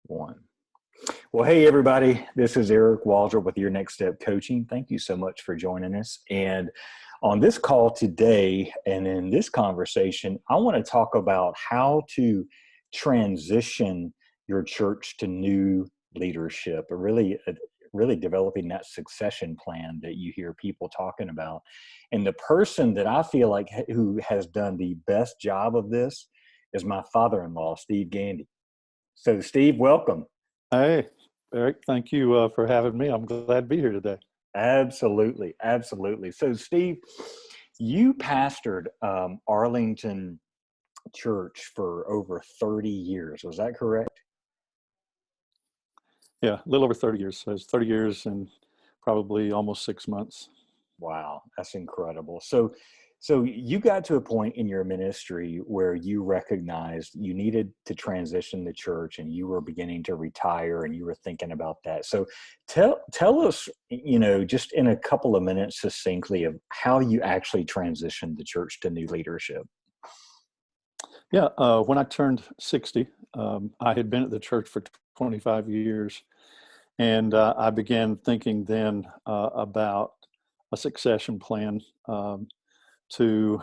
One. Well, hey, everybody. This is Eric Walter with Your Next Step Coaching. Thank you so much for joining us. And on this call today and in this conversation, I want to talk about how to transition your church to new leadership, really developing that succession plan that you hear people talking about. And the person that I feel like who has done the best job of this is my father-in-law, Steve Gandy. So, Steve, welcome. Hey, Eric, thank you for having me. I'm glad to be here today. Absolutely. Absolutely. So, Steve, you pastored Arlington Church for over 30 years. Was that correct? Yeah, a little over 30 years. So it's 30 years and probably almost 6 months. Wow, that's incredible. So you got to a point in your ministry where you recognized you needed to transition the church and you were beginning to retire and you were thinking about that. So tell us, just in a couple of minutes succinctly of how you actually transitioned the church to new leadership. Yeah, when I turned 60, I had been at the church for 25 years, and I began thinking then about a succession plan to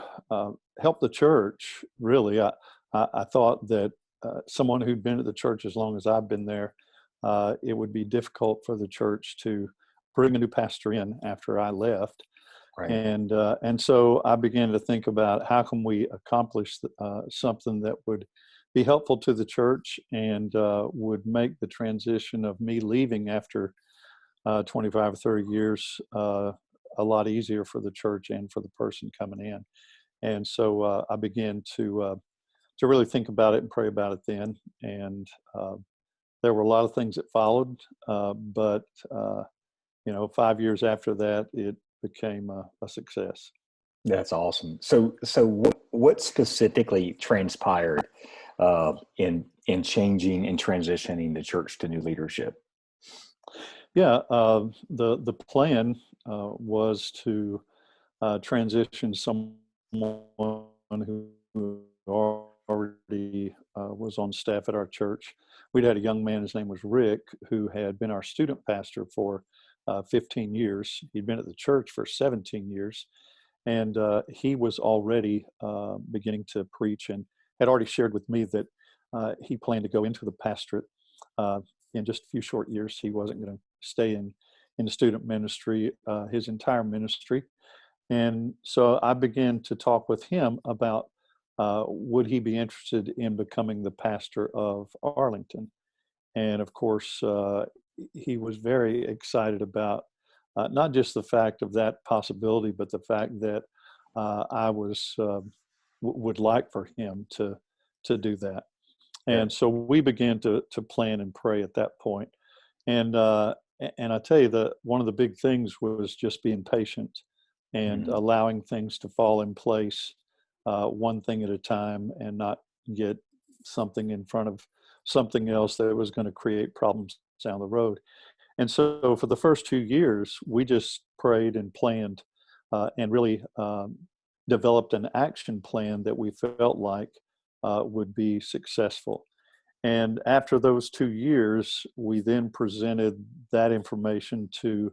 help the church. Really, I thought that someone who'd been at the church as long as I've been there, it would be difficult for the church to bring a new pastor in after I left. Right. And so I began to think about how can we accomplish something that would be helpful to the church and would make the transition of me leaving after 25 or 30 years a lot easier for the church and for the person coming in. And so I began to really think about it and pray about it then. And there were a lot of things that followed, but 5 years after that, it became a success. That's awesome. So what specifically transpired in changing and transitioning the church to new leadership? Yeah, the plan was to transition someone who already was on staff at our church. We'd had a young man, his name was Rick, who had been our student pastor for 15 years. He'd been at the church for 17 years, and he was already beginning to preach and had already shared with me that he planned to go into the pastorate in just a few short years. He wasn't going to stay in the student ministry his entire ministry. And so I began to talk with him about would he be interested in becoming the pastor of Arlington. And of course, he was very excited about not just the fact of that possibility, but the fact that I would like for him to do that. And so we began to plan and pray at that point. And I tell you that one of the big things was just being patient and allowing things to fall in place one thing at a time and not get something in front of something else that was going to create problems down the road. And so for the first 2 years, we just prayed and planned and really developed an action plan that we felt like would be successful. And after those 2 years, we then presented that information to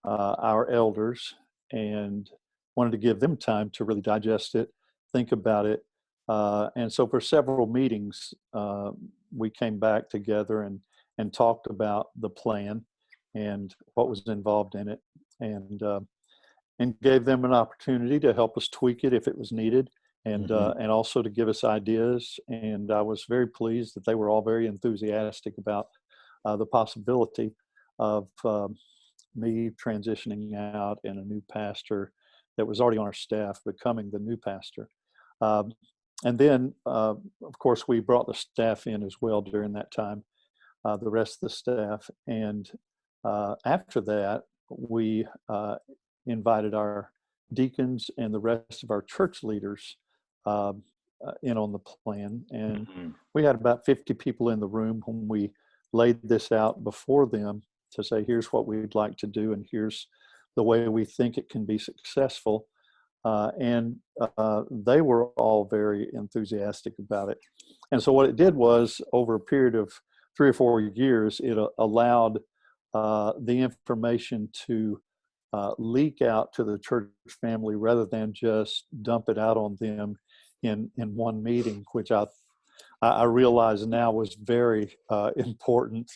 our elders and wanted to give them time to really digest it, think about it. And so for several meetings, we came back together and talked about the plan and what was involved in it, and gave them an opportunity to help us tweak it if it was needed, and also to give us ideas. And I was very pleased that they were all very enthusiastic about the possibility of me transitioning out and a new pastor that was already on our staff becoming the new pastor. And then, of course, we brought the staff in as well during that time, the rest of the staff. And after that, we invited our deacons and the rest of our church leaders in on the plan. And we had about 50 people in the room when we laid this out before them to say, here's what we'd like to do, and here's the way we think it can be successful. And they were all very enthusiastic about it. And so what it did was, over a period of 3 or 4 years, it allowed the information to leak out to the church family rather than just dump it out on them in one meeting, which I realize now was very important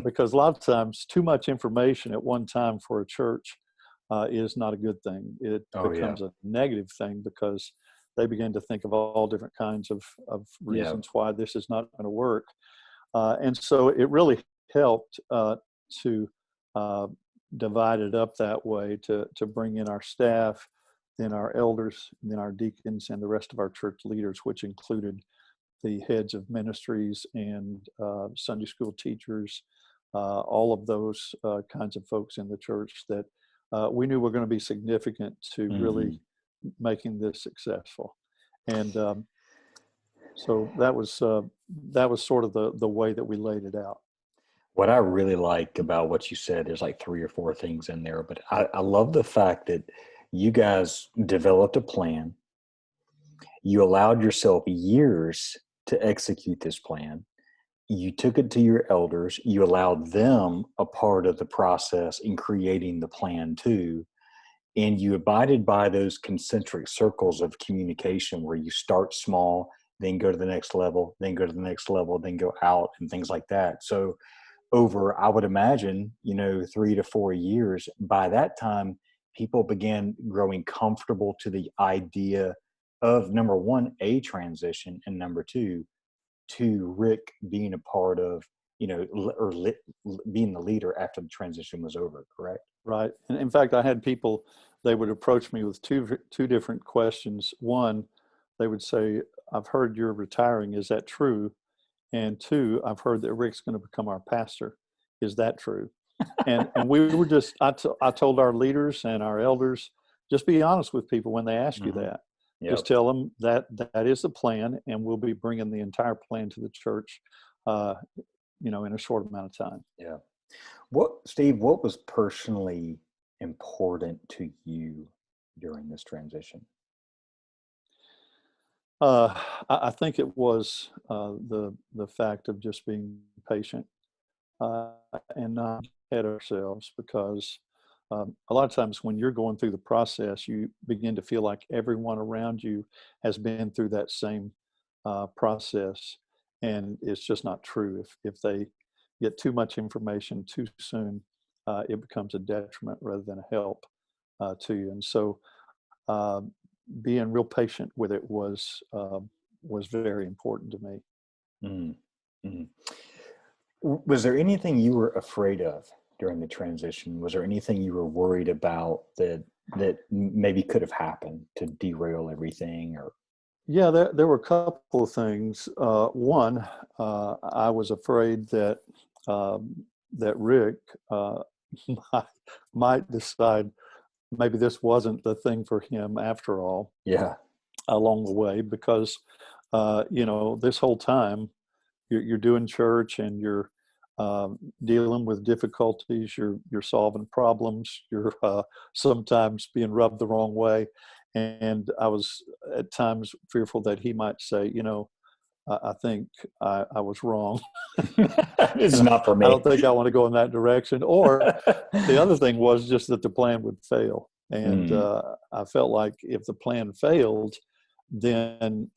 because a lot of times too much information at one time for a church is not a good thing. It Oh yeah. becomes a negative thing because they begin to think of all different kinds of Yeah. reasons why this is not going to work. And so it really helped to uh, divide it up that way, to bring in our staff, then our elders, then our deacons, and the rest of our church leaders, which included the heads of ministries and Sunday school teachers, all of those kinds of folks in the church that we knew were going to be significant to Hmm. really making this successful. And so that was sort of the way that we laid it out. What I really like about what you said, there's like three or four things in there, but I love the fact that you guys developed a plan. You allowed yourself years to execute this plan. You took it to your elders. You allowed them a part of the process in creating the plan too. And you abided by those concentric circles of communication where you start small, then go to the next level, then go to the next level, then go out and things like that. So over, I would imagine, 3 to 4 years, by that time, people began growing comfortable to the idea of, number one, a transition, and number two, to Rick being a part of, being the leader after the transition was over, correct? Right. And in fact, I had people, they would approach me with two different questions. One, they would say, "I've heard you're retiring. Is that true?" And two, "I've heard that Rick's going to become our pastor. Is that true?" And we were just, I told our leaders and our elders, just be honest with people when they ask you Hmm. that. Just Yep. tell them that that is the plan, and we'll be bringing the entire plan to the church, uh, in a short amount of time. Yeah. Steve, what was personally important to you during this transition? Uh, I think it was the fact of just being patient uh, and not at ourselves, because a lot of times when you're going through the process, you begin to feel like everyone around you has been through that same process, and it's just not true. If they get too much information too soon, it becomes a detriment rather than a help to you. And so, uh, being real patient with it was very important to me. Mm. Mm. Was there anything you were afraid of during the transition? Was there anything you were worried about that maybe could have happened to derail everything? Or Yeah, there were a couple of things. One, I was afraid that Rick might, might decide maybe this wasn't the thing for him after all yeah, along the way, because this whole time you're doing church and you're dealing with difficulties, you're solving problems, you're sometimes being rubbed the wrong way, and I was at times fearful that he might say, I think I was wrong. this is And not for I me. don't think I want to go in that direction. Or the other thing was just that the plan would fail. And Mm, I felt like if the plan failed, then,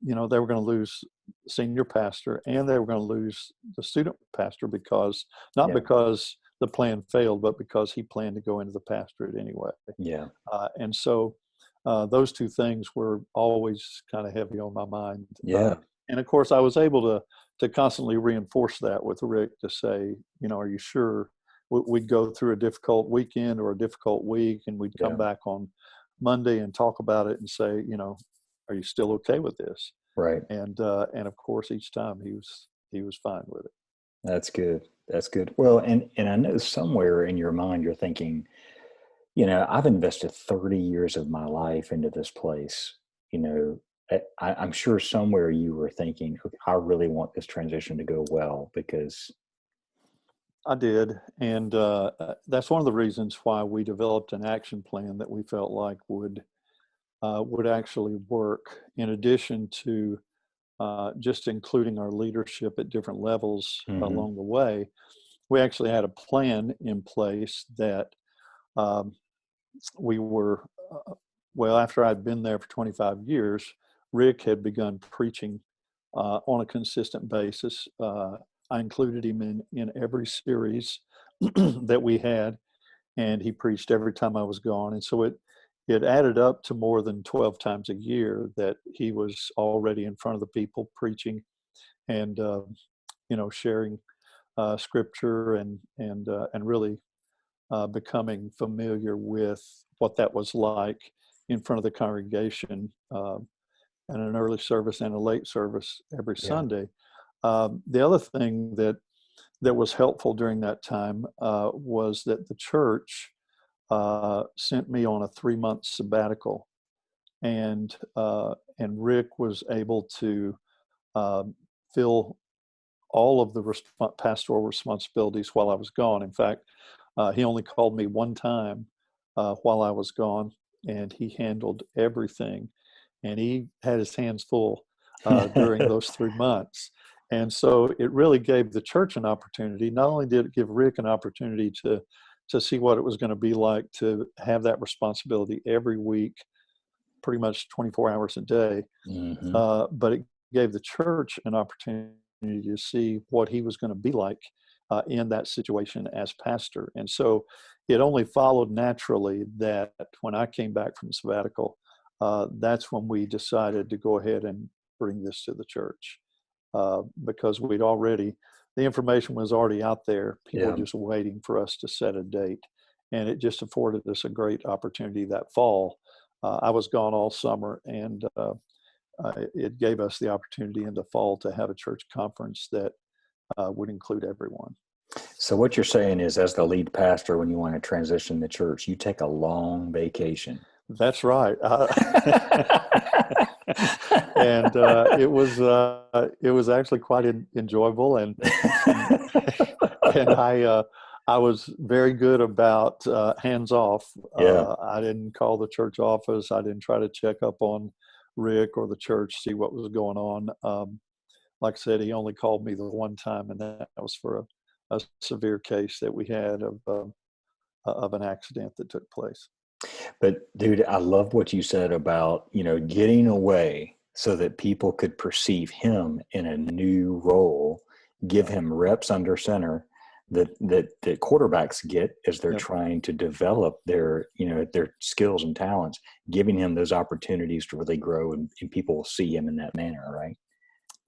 they were going to lose senior pastor and they were going to lose the student pastor, because not yeah, because the plan failed, but because he planned to go into the pastorate anyway. yeah, And so those two things were always kind of heavy on my mind. yeah, And of course, I was able to constantly reinforce that with Rick, to say, are you sure? We'd go through a difficult weekend or a difficult week, and we'd come yeah. back on Monday and talk about it and say, are you still okay with this? Right. And of course, each time he was fine with it. That's good. That's good. Well, and I know somewhere in your mind you're thinking, I've invested 30 years of my life into this place. You know, I'm sure somewhere you were thinking, "Okay, I really want this transition to go well because, I did, and that's one of the reasons why we developed an action plan that we felt like would actually work, in addition to just including our leadership at different levels Mm-hmm. along the way, we actually had a plan in place that um, we were, well, after I'd been there for 25 years, Rick had begun preaching on a consistent basis. I included him in every series that we had, and he preached every time I was gone. And so it added up to more than 12 times a year that he was already in front of the people preaching and sharing scripture and really becoming familiar with what that was like in front of the congregation in an early service and a late service every Yeah. Sunday. The other thing that was helpful during that time was that the church sent me on a 3-month sabbatical, and Rick was able to fill all of the pastoral responsibilities while I was gone. In fact, he only called me one time while I was gone, and he handled everything. And he had his hands full during those 3 months. And so it really gave the church an opportunity. Not only did it give Rick an opportunity to see what it was going to be like to have that responsibility every week, pretty much 24 hours a day, Mm-hmm. but it gave the church an opportunity to see what he was going to be like in that situation as pastor. And so it only followed naturally that when I came back from sabbatical, that's when we decided to go ahead and bring this to the church because the information was already out there. People were just waiting for us to set a date. And it just afforded us a great opportunity that fall. I was gone all summer, and it gave us the opportunity in the fall to have a church conference that would include everyone. So what you're saying is, as the lead pastor, when you want to transition the church, you take a long vacation. That's right. And it was actually quite enjoyable, and I was very good about hands off. Yeah. I didn't call the church office. I didn't try to check up on Rick or the church, see what was going on. Like I said, he only called me the one time, and that was for a severe case that we had of an accident that took place. But dude, I love what you said about, getting away so that people could perceive him in a new role, give him reps under center that quarterbacks get as they're trying to develop their skills and talents, giving him those opportunities to really grow, and people will see him in that manner, right?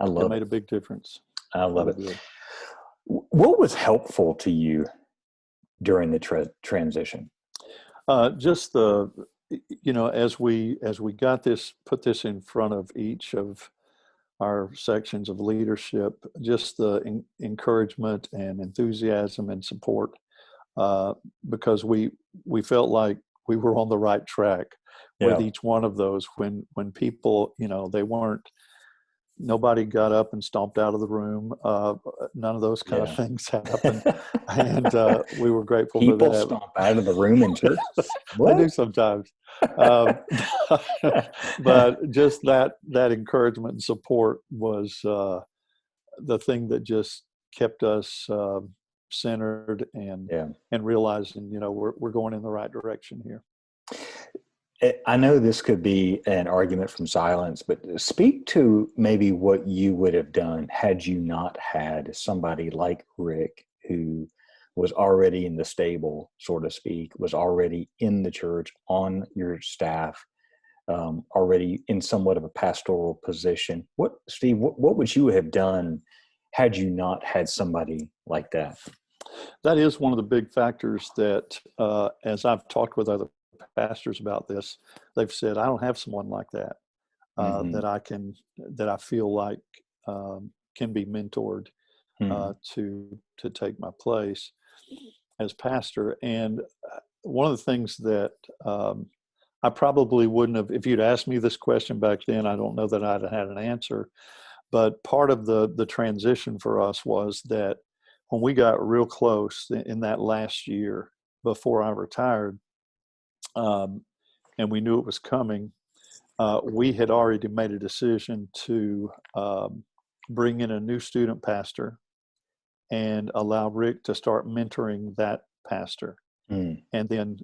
I love it. It made a big difference. I love it. What was helpful to you during the transition? Just as we put this in front of each of our sections of leadership, just the encouragement and enthusiasm and support, because we felt like we were on the right track with each one of those. When people, nobody got up and stomped out of the room. None of those kind of things happened. And we were grateful for that. People stomp out of the room in church? They do sometimes. But just that encouragement and support was the thing that just kept us centered and realizing, we're going in the right direction here. I know this could be an argument from silence, but speak to maybe what you would have done had you not had somebody like Rick, who was already in the stable, so to speak, was already in the church, on your staff, already in somewhat of a pastoral position. Steve, what would you have done had you not had somebody like that? That is one of the big factors that, as I've talked with other pastors about this, they've said, I don't have someone like that, that I feel like can be mentored to take my place as pastor. And one of the things that I probably wouldn't have, if you'd asked me this question back then, I don't know that I'd have had an answer. But part of the transition for us was that when we got real close in that last year before I retired, and we knew it was coming, we had already made a decision to bring in a new student pastor and allow Rick to start mentoring that pastor. Mm. And then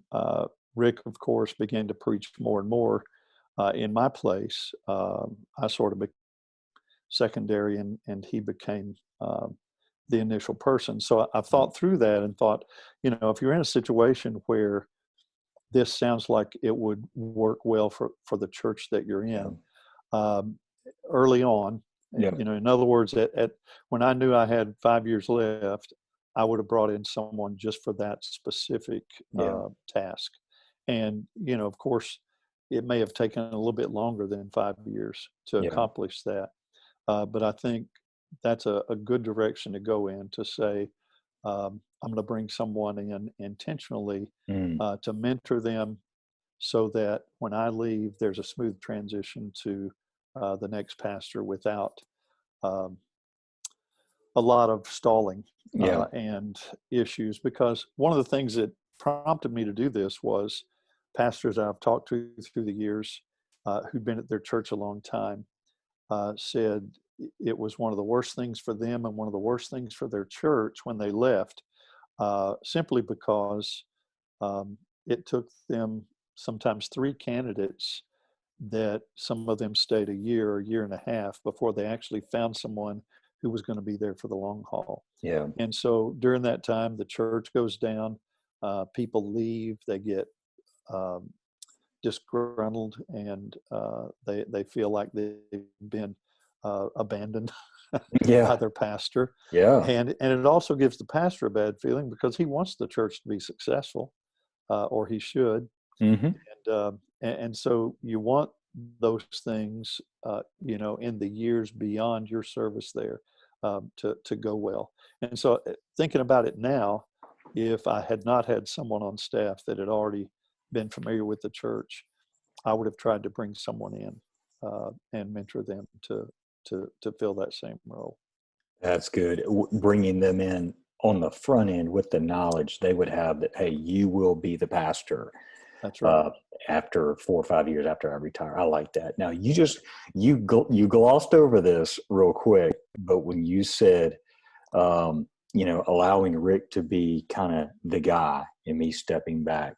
Rick, of course, began to preach more and more in my place. I sort of became secondary, and he became the initial person. So I thought through that and thought, if you're in a situation where this sounds like it would work well for the church that you're in, early on, Yeah. in other words, at when I knew I had 5 years left, I would have brought in someone just for that specific task. And, of course, it may have taken a little bit longer than 5 years to accomplish that. But I think that's a good direction to go in, to say, I'm going to bring someone in intentionally to mentor them, so that when I leave, there's a smooth transition to the next pastor without a lot of stalling and issues. Because one of the things that prompted me to do this was pastors I've talked to through the years who'd been at their church a long time said it was one of the worst things for them and one of the worst things for their church when they left, simply because it took them sometimes 3 candidates that some of them stayed a year or year and a half before they actually found someone who was going to be there for the long haul. Yeah. And so during that time, the church goes down, people leave, they get disgruntled, and they feel like they've been abandoned by their pastor. And it also gives the pastor a bad feeling, because he wants the church to be successful, or he should. And so you want those things, in the years beyond your service there, to go well. And so thinking about it now, if I had not had someone on staff that had already been familiar with the church, I would have tried to bring someone in and mentor them to fill that same role. That's good. Bringing them in on the front end with the knowledge they would have that, hey, you will be the pastor. That's right. After 4 or 5 years after I retire. I like that. Now, you glossed over this real quick, but when you said, allowing Rick to be kind of the guy and me stepping back,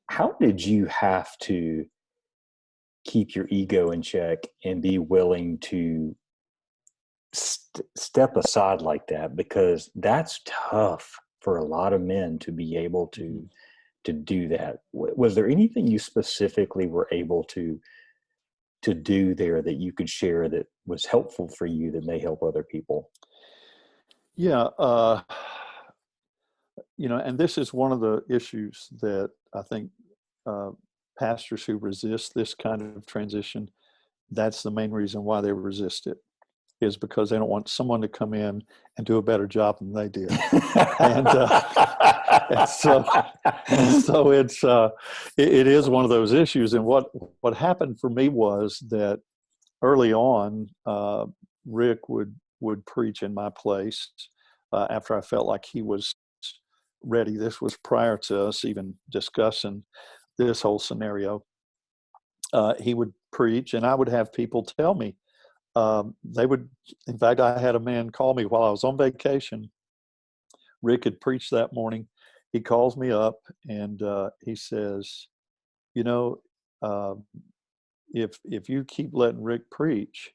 how did you have to keep your ego in check and be willing to step aside like that? Because that's tough for a lot of men to be able to do that. Was there anything you specifically were able to do there that you could share that was helpful for you, that may help other people? Yeah. And this is one of the issues that I think pastors who resist this kind of transition, that's the main reason why they resist it, is because they don't want someone to come in and do a better job than they did. and so it is one of those issues. And what happened for me was that early on, Rick would preach in my place after I felt like he was ready. This was prior to us even discussing this whole scenario. He would preach, and I would have people tell me, in fact, I had a man call me while I was on vacation. Rick had preached that morning. He calls me up, and he says, if you keep letting Rick preach,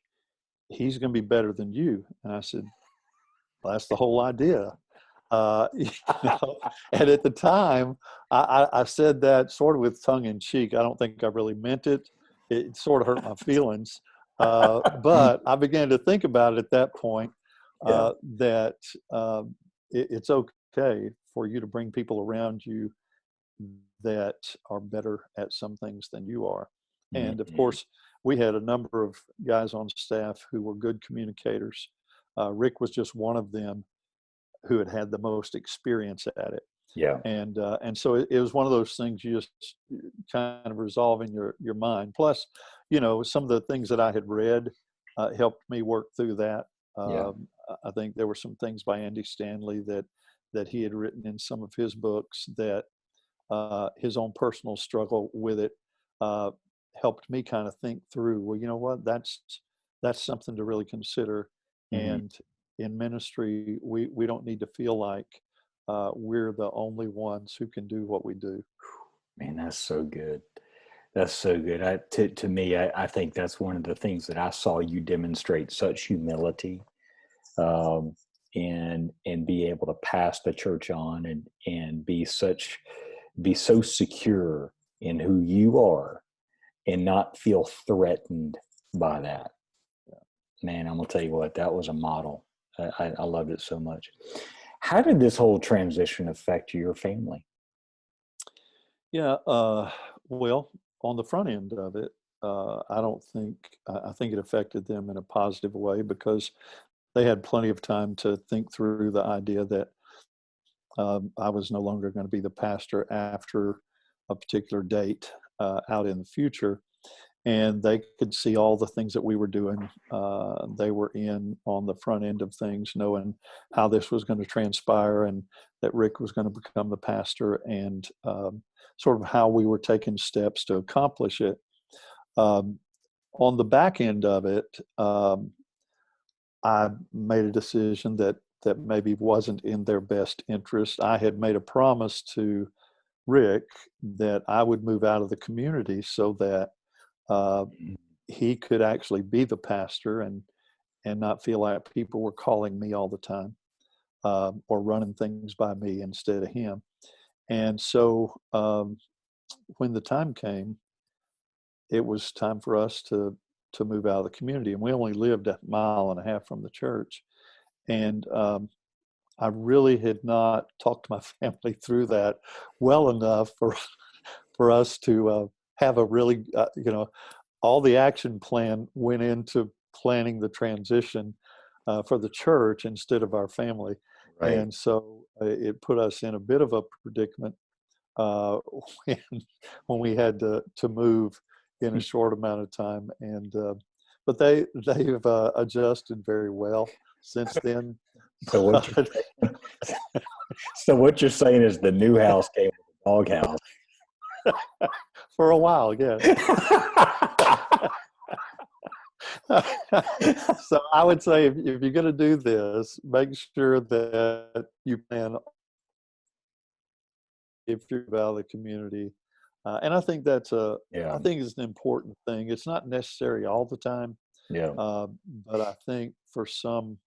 he's going to be better than you. And I said, well, that's the whole idea. And at the time, I said that sort of with tongue in cheek. I don't think I really meant it. It sort of hurt my feelings. But I began to think about it at that point, that it's okay for you to bring people around you that are better at some things than you are. And of course, we had a number of guys on staff who were good communicators. Rick was just one of them who had the most experience at it. And so it was one of those things you just kind of resolve in your mind. Plus, some of the things that I had read helped me work through that. I think there were some things by Andy Stanley that he had written in some of his books that his own personal struggle with it helped me kind of think through, well, you know what, that's something to really consider. Hmm. And in ministry, we don't need to feel like we're the only ones who can do what we do. Man, that's so good. That's so good. To me, I think that's one of the things that I saw you demonstrate such humility, um, and be able to pass the church on, and be so secure in who you are and not feel threatened by that. Man, I'm gonna tell you what, that was a model. I loved it so much. How did this whole transition affect your family? Yeah, well, on the front end of it, I don't think I think it affected them in a positive way because they had plenty of time to think through the idea that I was no longer going to be the pastor after a particular date out in the future, and they could see all the things that we were doing. They were in on the front end of things, knowing how this was going to transpire and that Rick was going to become the pastor, and sort of how we were taking steps to accomplish it. Um, on the back end of it, I made a decision that maybe wasn't in their best interest. I had made a promise to Rick that I would move out of the community so that uh, he could actually be the pastor and not feel like people were calling me all the time or running things by me instead of him. And so when the time came, it was time for us to move out of the community, and we only lived a mile and a half from the church. And I really had not talked to my family through that well enough for us to have a really all the action plan went into planning the transition for the church instead of our family. Right. And so it put us in a bit of a predicament uh, when, when we had to move in a short amount of time. And but they've adjusted very well since then. So what you're But saying, so what you're saying is the new house came with a doghouse. for a while, yes. So I would say if you're going to do this, make sure that you plan if you're out of the community. And I think Yeah, I think it's an important thing. It's not necessary all the time, yeah. uh, but I think for some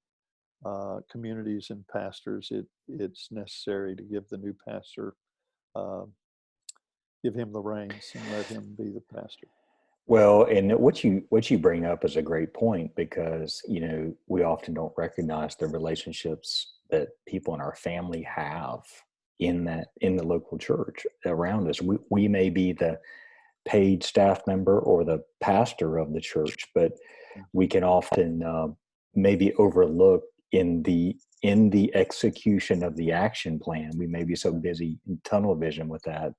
communities and pastors, it's necessary to give the new pastor, uh, give him the reins and let him be the pastor. Well, and what you bring up is a great point, because we often don't recognize the relationships that people in our family have in the local church around us. We may be the paid staff member or the pastor of the church, but we can often maybe overlook in the execution of the action plan. We may be so busy in tunnel vision with that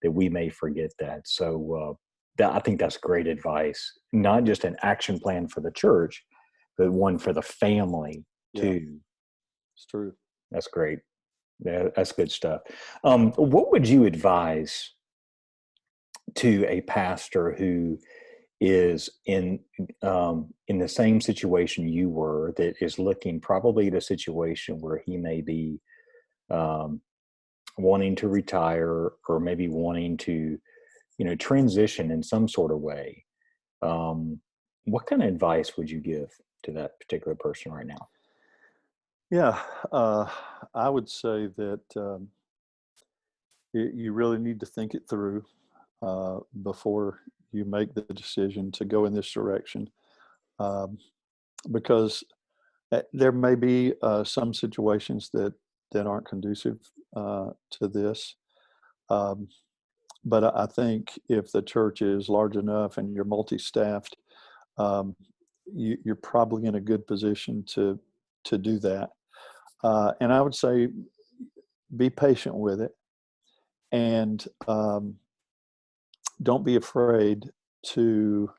we may forget that. So I think that's great advice. Not just an action plan for the church, but one for the family Yeah, too. it's true. That's great. That's good stuff. What would you advise to a pastor who is in the same situation you were, that is looking probably at a situation where he may be um, wanting to retire, or maybe wanting to transition in some sort of way? um, what kind of advice would you give to that particular person right now? Yeah, I would say that you really need to think it through before you make the decision to go in this direction, um, because there may be some situations that aren't conducive to this. Um, but I think if the church is large enough and you're multi-staffed, um, you're probably in a good position to do that. And I would say be patient with it, and don't be afraid to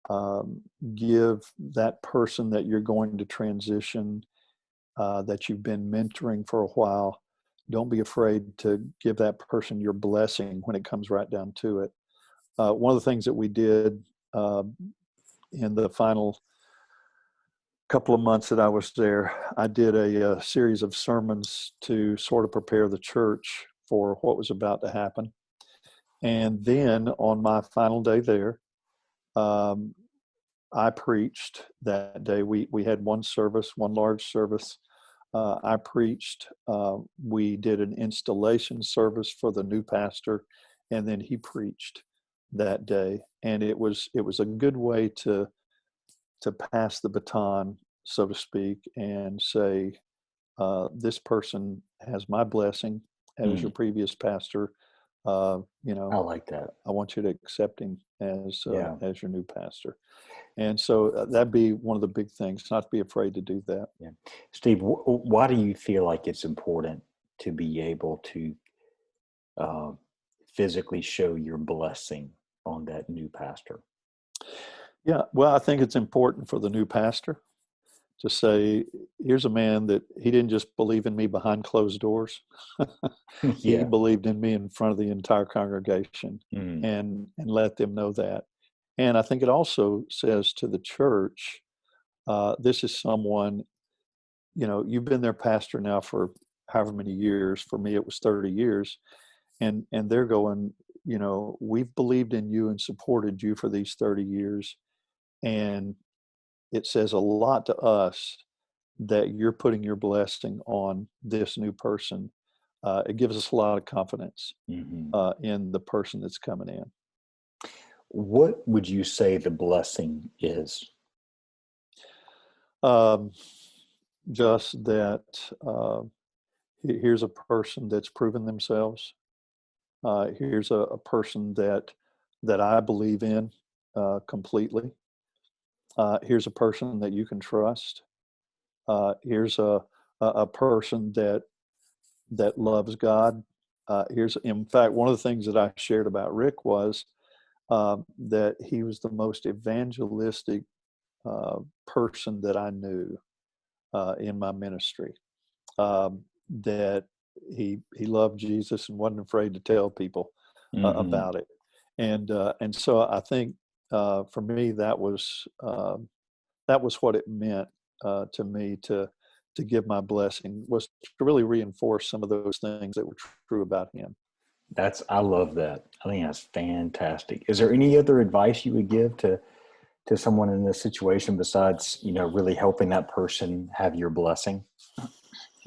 um, give that person that you're going to transition, that you've been mentoring for a while. Don't be afraid to give that person your blessing when it comes right down to it. one of the things that we did in the final couple of months that I was there, I did a series of sermons to sort of prepare the church for what was about to happen. And then on my final day there, I preached that day. We had one service, one large service. I preached. We did an installation service for the new pastor, and then he preached that day. And it was a good way to pass the baton, so to speak, and say, this person has my blessing as your previous pastor. I like that. I want you to accept him as Yeah. your new pastor. And so that'd be one of the big things, not to be afraid to do that. Yeah. Steve, why do you feel like it's important to be able to physically show your blessing on that new pastor? Yeah, well, I think it's important for the new pastor to say, here's a man that he didn't just believe in me behind closed doors. He Yeah. believed in me in front of the entire congregation, and let them know that. And I think it also says to the church, this is someone, you've been their pastor now for however many years. For me, it was 30 years. And they're going, we've believed in you and supported you for these 30 years. And it says a lot to us that you're putting your blessing on this new person. It gives us a lot of confidence in the person that's coming in. What would you say the blessing is? Just that here's a person that's proven themselves. Here's a person that I believe in completely. Here's a person that you can trust. Here's a person that loves God. In fact, one of the things that I shared about Rick was that he was the most evangelistic person that I knew in my ministry. That he loved Jesus and wasn't afraid to tell people about it. And so I think for me that was what it meant to me to give my blessing, was to really reinforce some of those things that were true about him. I love that. I think that's fantastic. Is there any other advice you would give to someone in this situation besides, really helping that person have your blessing?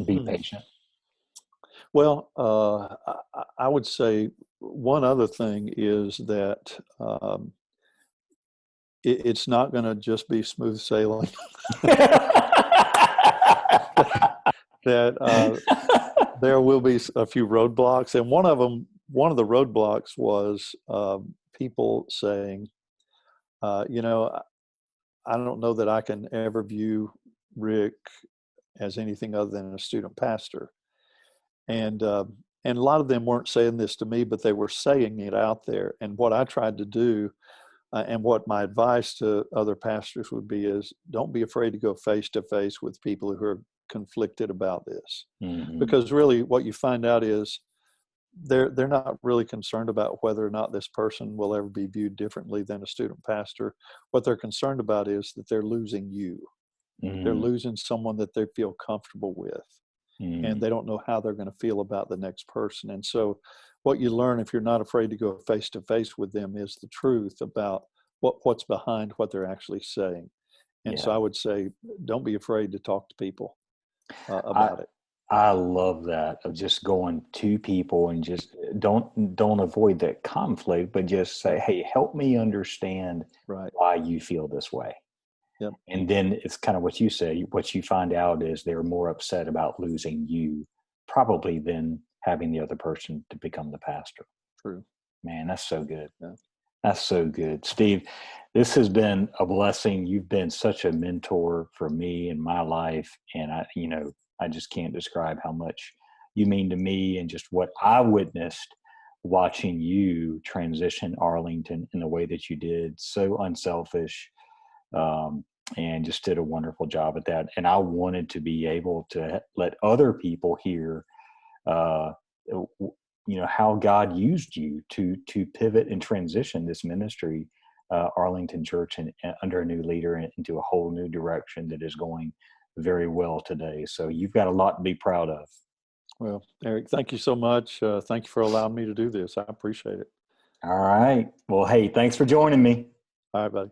Be patient. Well, I would say one other thing is that it's not going to just be smooth sailing. That there will be a few roadblocks, and one of the roadblocks was people saying, I don't know that I can ever view Rick as anything other than a student pastor. And a lot of them weren't saying this to me, but they were saying it out there. And what I tried to do, and what my advice to other pastors would be, is don't be afraid to go face to face with people who are conflicted about this. Because really what you find out is they're not really concerned about whether or not this person will ever be viewed differently than a student pastor. What they're concerned about is that they're losing you. They're losing someone that they feel comfortable with. And they don't know how they're going to feel about the next person. And so what you learn, if you're not afraid to go face to face with them, is the truth about what's behind what they're actually saying. And so I would say, don't be afraid to talk to people about it. I love that, of just going to people and just don't avoid that conflict, but just say, hey, help me understand why you feel this way. Yep. And then it's kind of what you say. What you find out is they're more upset about losing you probably than having the other person to become the pastor. True. Man, that's so good. Yeah. That's so good. Steve, this has been a blessing. You've been such a mentor for me in my life. And I just can't describe how much you mean to me, and just what I witnessed watching you transition Arlington in the way that you did. So unselfish. And just did a wonderful job at that. And I wanted to be able to let other people hear how God used you to pivot and transition this ministry, Arlington Church, and under a new leader into a whole new direction that is going very well today. So you've got a lot to be proud of. Well, Eric, thank you so much. Thank you for allowing me to do this. I appreciate it. All right. Well, hey, thanks for joining me. All right, buddy.